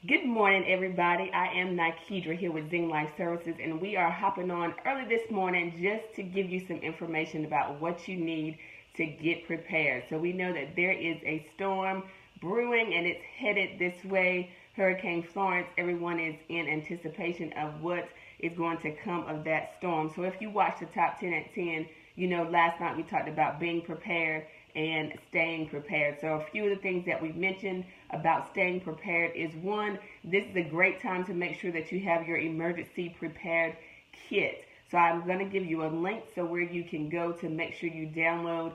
Good morning, everybody. I am Nikedra here with Zing Life Services, and we are hopping on early this morning just to give you some information about what you need to get prepared. So we know that there is a storm brewing, and it's headed this way. Hurricane Florence. Everyone is in anticipation of what is going to come of that storm. So if you watch the Top 10 at 10, you know last night we talked about being prepared and staying prepared. So a few of the things that we've mentioned about staying prepared is one, this is a great time to make sure that you have your emergency prepared kit. So I'm going to give you a link so where you can go to make sure you download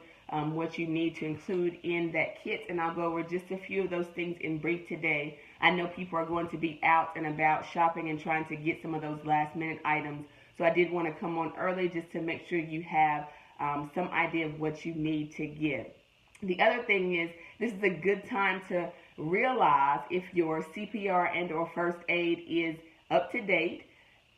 what you need to include in that kit, and I'll go over just a few of those things in brief today. I know people are going to be out and about shopping and trying to get some of those last minute items, so I did want to come on early just to make sure you have some idea of what you need to get. The other thing is, this is a good time to realize if your CPR and or first aid is up to date,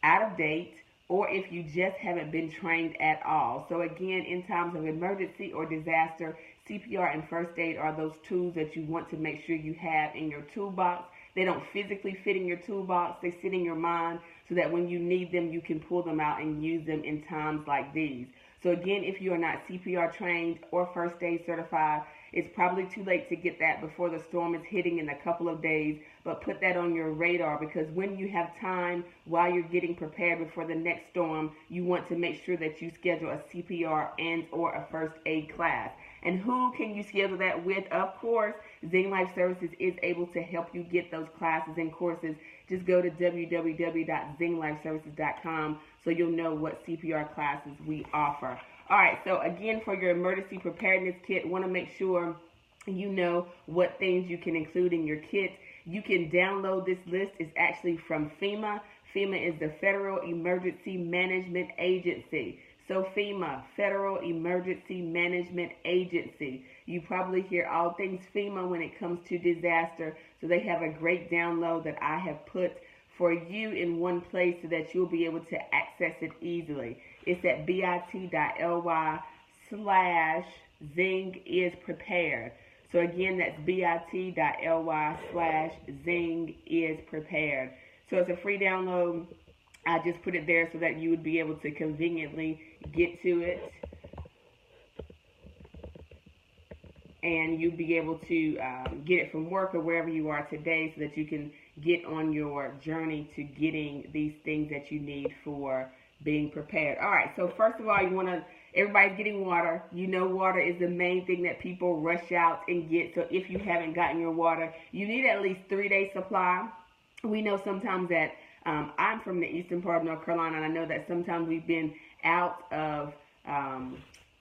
out of date, or if you just haven't been trained at all. So again, in times of emergency or disaster, CPR and first aid are those tools that you want to make sure you have in your toolbox. They don't physically fit in your toolbox, they sit in your mind so that when you need them, you can pull them out and use them in times like these. So again, if you are not CPR trained or first aid certified, it's probably too late to get that before the storm is hitting in a couple of days, but put that on your radar, because when you have time while you're getting prepared before the next storm, you want to make sure that you schedule a CPR and or a first aid class. And who can you schedule that with? Of course, Zing Life Services is able to help you get those classes and courses. Just go to www.zinglifeservices.com so you'll know what CPR classes we offer. All right, so again, for your emergency preparedness kit, want to make sure you know what things you can include in your kit. You can download this list. It's actually from FEMA. FEMA is the Federal Emergency Management Agency. So FEMA, Federal Emergency Management Agency. You probably hear all things FEMA when it comes to disaster. So they have a great download that I have put for you in one place so that you'll be able to access it easily. It's at bit.ly/Zing-is-prepared. So again, that's bit.ly/Zing-is-prepared. So it's a free download. I just put it there so that you would be able to conveniently get to it, and you'll be able to get it from work or wherever you are today so that you can get on your journey to getting these things that you need for being prepared. All right, so first of all, everybody's getting water. You know water is the main thing that people rush out and get. So if you haven't gotten your water, you need at least 3 days supply. We know sometimes that I'm from the eastern part of North Carolina, and I know that sometimes we've been out of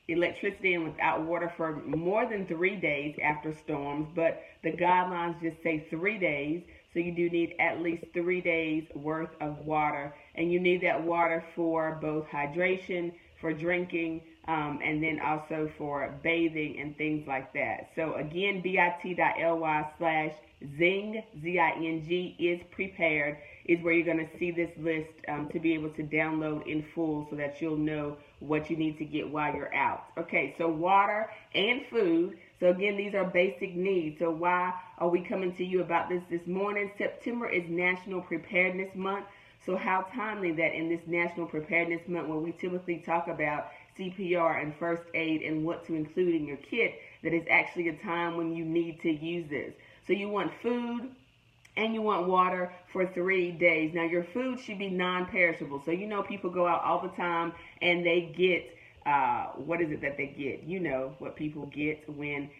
electricity and without water for more than 3 days after storms, but the guidelines just say 3 days, so you do need at least 3 days worth of water, and you need that water for both hydration, for drinking, and then also for bathing and things like that. So again, bit.ly/Zing, Z-I-N-G, is prepared, is where you're going to see this list to be able to download in full so that you'll know what you need to get while you're out. Okay, so water and food. So again, these are basic needs. So why are we coming to you about this morning? September is National Preparedness Month. So how timely that in this National Preparedness Month, where we typically talk about CPR and first aid and what to include in your kit, that is actually a time when you need to use this. So you want food and you want water for 3 days. Now, your food should be non-perishable. So you know people go out all the time and they get, what is it that they get? You know what people get when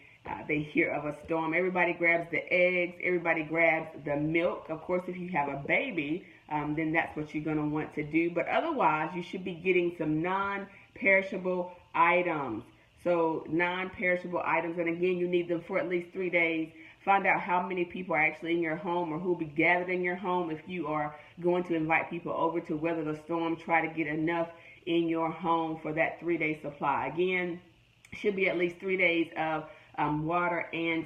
they hear of a storm. Everybody grabs the eggs. Everybody grabs the milk. Of course, if you have a baby, then that's what you're going to want to do. But otherwise, you should be getting some non-perishable items. So non-perishable items, and again, you need them for at least 3 days. Find out how many people are actually in your home or who will be gathered in your home. If you are going to invite people over to weather the storm, try to get enough in your home for that 3-day supply. Again, should be at least 3 days of water and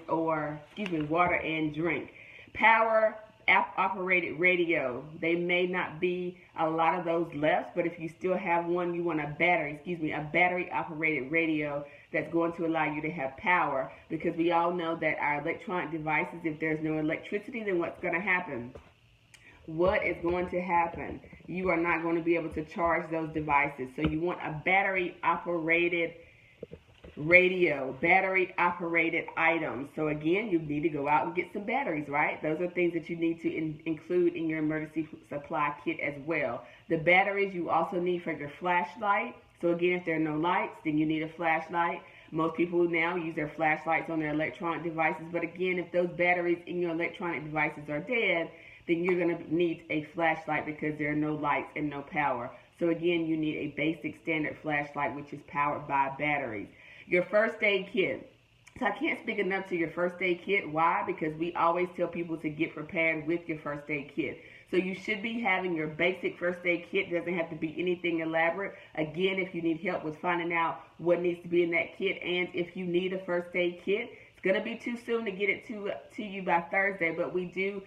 drink. Power app-operated radio. They may not be a lot of those left, but if you still have one, you want a battery-operated radio that's going to allow you to have power, because we all know that our electronic devices, if there's no electricity, then what's going to happen? What is going to happen? You are not going to be able to charge those devices. So you want a battery-operated radio, battery-operated items. So again, you need to go out and get some batteries, right? Those are things that you need to include in your emergency supply kit as well. The batteries you also need for your flashlight. So again, if there are no lights, then you need a flashlight. Most people now use their flashlights on their electronic devices. But again, if those batteries in your electronic devices are dead, then you're going to need a flashlight because there are no lights and no power. So again, you need a basic standard flashlight, which is powered by batteries. Your first aid kit. So I can't speak enough to your first aid kit. Why? Because we always tell people to get prepared with your first aid kit. So you should be having your basic first aid kit. It doesn't have to be anything elaborate. Again, if you need help with finding out what needs to be in that kit, and if you need a first aid kit, it's going to be too soon to get it to you by Thursday, but we do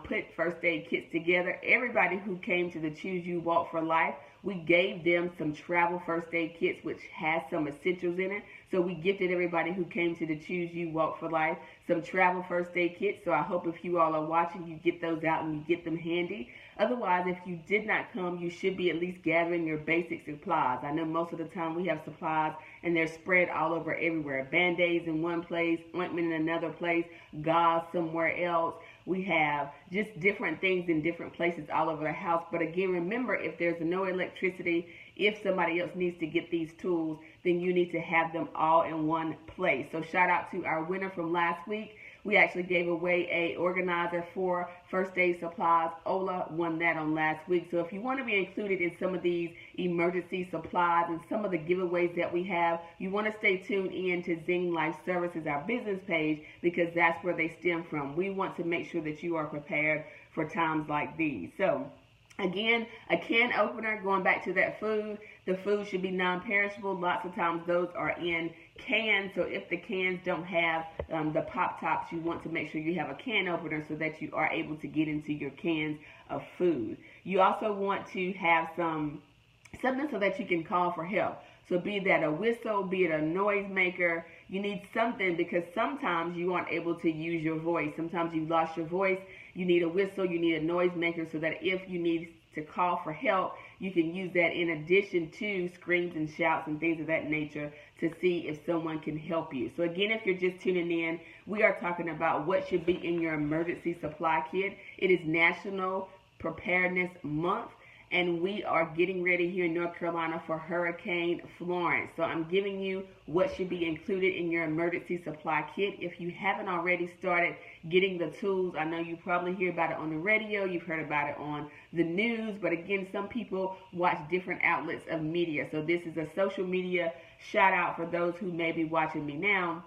put first aid kits together. Everybody who came to the Choose You Walk for Life, we gave them some travel first aid kits, which has some essentials in it. So we gifted everybody who came to the Choose You Walk for Life some travel first aid kits. So I hope if you all are watching, you get those out and you get them handy. Otherwise, if you did not come, you should be at least gathering your basic supplies. I know most of the time we have supplies and they're spread all over everywhere. Band-Aids in one place, ointment in another place, gauze somewhere else. We have just different things in different places all over the house. But again, remember, if there's no electricity, if somebody else needs to get these tools, then you need to have them all in one place. So shout out to our winner from last week. We actually gave away a organizer for first aid supplies. Ola won that on last week. So if you want to be included in some of these emergency supplies and some of the giveaways that we have, you want to stay tuned in to Zing Life Services, our business page, because that's where they stem from. We want to make sure that you are prepared for times like these. So again, a can opener, going back to that food, the food should be non-perishable. Lots of times those are in cans, so if the cans don't have the pop tops, you want to make sure you have a can opener so that you are able to get into your cans of food. You also want to have something so that you can call for help. So be that a whistle, be it a noise maker, you need something, because sometimes you aren't able to use your voice. Sometimes you've lost your voice. You need a whistle, you need a noise maker, so that if you need to call for help, you can use that in addition to screams and shouts and things of that nature to see if someone can help you. So again, if you're just tuning in, we are talking about what should be in your emergency supply kit. It is National Preparedness Month, and we are getting ready here in North Carolina for Hurricane Florence. So I'm giving you what should be included in your emergency supply kit. If you haven't already started getting the tools, I know you probably hear about it on the radio, you've heard about it on the news, but again, some people watch different outlets of media. So this is a social media shout out for those who may be watching me now,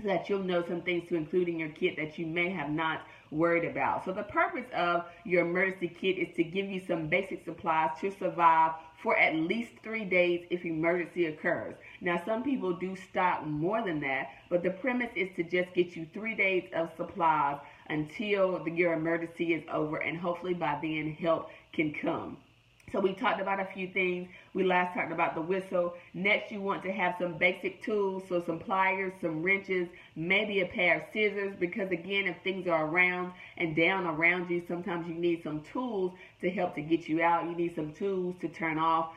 so that you'll know some things to include in your kit that you may have not worried about. So the purpose of your emergency kit is to give you some basic supplies to survive for at least 3 days if emergency occurs. Now, some people do stock more than that, but the premise is to just get you 3 days of supplies until your emergency is over, and hopefully by then help can come. So we talked about a few things. We last talked about the whistle. Next, you want to have some basic tools, so some pliers, some wrenches, maybe a pair of scissors, because again, if things are around and down around you, sometimes you need some tools to help to get you out. You need some tools to turn off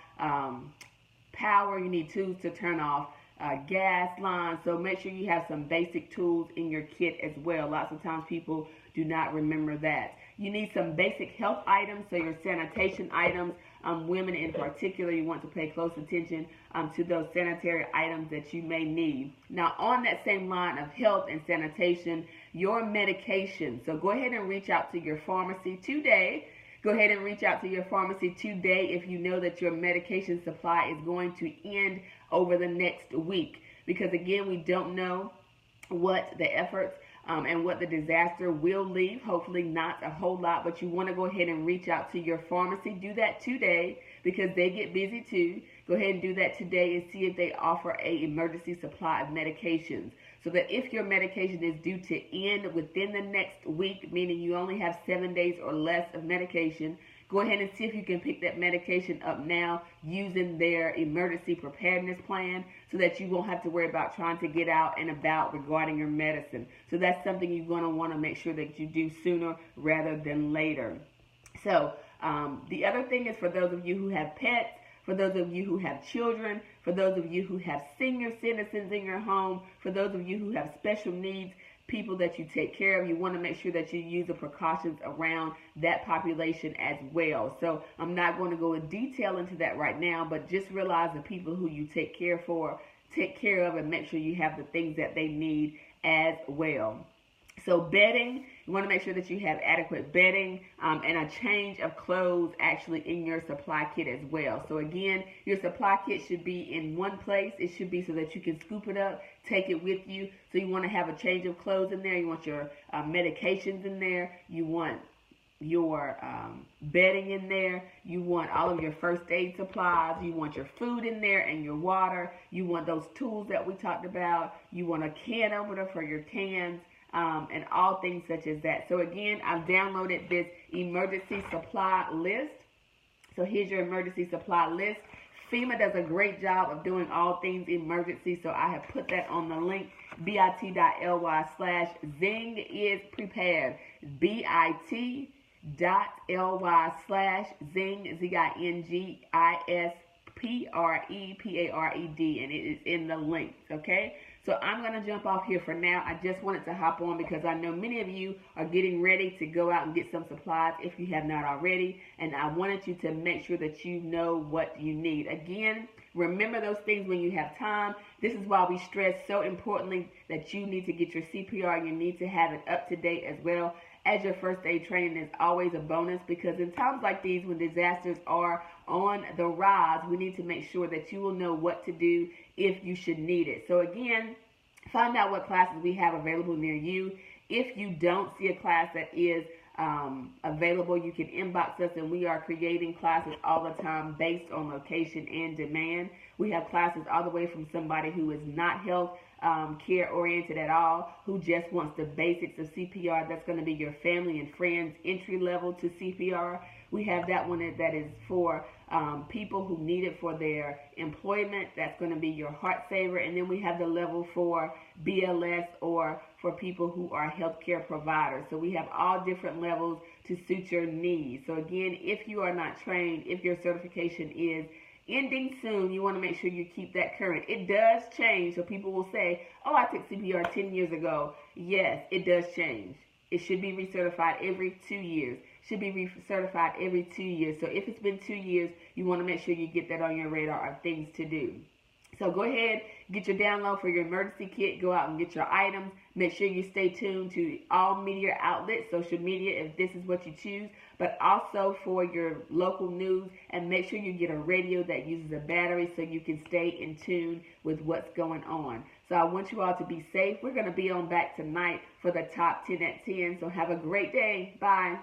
power. You need tools to turn off gas lines. So make sure you have some basic tools in your kit as well. Lots of times people do not remember that. You need some basic health items, so your sanitation items. Women in particular, you want to pay close attention to those sanitary items that you may need. Now, on that same line of health and sanitation, your medication. So go ahead and reach out to your pharmacy today. Go ahead and reach out to your pharmacy today if you know that your medication supply is going to end over the next week. Because again, we don't know what the efforts and what the disaster will leave. Hopefully not a whole lot, but you want to go ahead and reach out to your pharmacy. Do that today because they get busy too. Go ahead and do that today and see if they offer a emergency supply of medications. so that if your medication is due to end within the next week, meaning you only have 7 days or less of medication, go ahead and see if you can pick that medication up now using their emergency preparedness plan so that you won't have to worry about trying to get out and about regarding your medicine. So that's something you're going to want to make sure that you do sooner rather than later. So the other thing is, for those of you who have pets, for those of you who have children, for those of you who have senior citizens in your home, for those of you who have special needs, people that you take care of, you want to make sure that you use the precautions around that population as well. So I'm not going to go in detail into that right now, but just realize the people who you take care of, and make sure you have the things that they need as well. So bedding, you want to make sure that you have adequate bedding and a change of clothes actually in your supply kit as well. So again, your supply kit should be in one place. It should be so that you can scoop it up, take it with you. So you want to have a change of clothes in there. You want your medications in there. You want your bedding in there. You want all of your first aid supplies. You want your food in there and your water. You want those tools that we talked about. You want a can opener for your cans. And all things such as that. So again, I've downloaded this emergency supply list. So here's your emergency supply list. FEMA does a great job of doing all things emergency, so I have put that on the link, bit.ly/Zing is prepared. bit.ly/Zing, ZINGISPREPARED, and it is in the links, okay? So I'm going to jump off here for now. I just wanted to hop on because I know many of you are getting ready to go out and get some supplies if you have not already. And I wanted you to make sure that you know what you need. Again, remember those things when you have time. This is why we stress so importantly that you need to get your CPR. You need to have it up to date as well as your first aid training is always a bonus, because in times like these when disasters are on the rise, we need to make sure that you will know what to do if you should need it. So again, find out what classes we have available near you. If you don't see a class that is available, you can inbox us, and we are creating classes all the time based on location and demand. We have classes all the way from somebody who is not health care oriented at all, who just wants the basics of CPR. That's going to be your family and friends entry level to CPR. We have that one that is for people who need it for their employment. That's going to be your heart saver. And then we have the level for BLS, or for people who are healthcare providers. So we have all different levels to suit your needs. So again, if you are not trained, if your certification is ending soon, you want to make sure you keep that current. It does change. So people will say, oh, I took CPR 10 years ago. Yes, it does change. It should be recertified every 2 years. Should be recertified every 2 years. So if it's been 2 years, you want to make sure you get that on your radar of things to do. So go ahead, get your download for your emergency kit. Go out and get your items. Make sure you stay tuned to all media outlets, social media, if this is what you choose, but also for your local news. And make sure you get a radio that uses a battery so you can stay in tune with what's going on. So I want you all to be safe. We're going to be on back tonight for the top 10 at 10. So have a great day. Bye.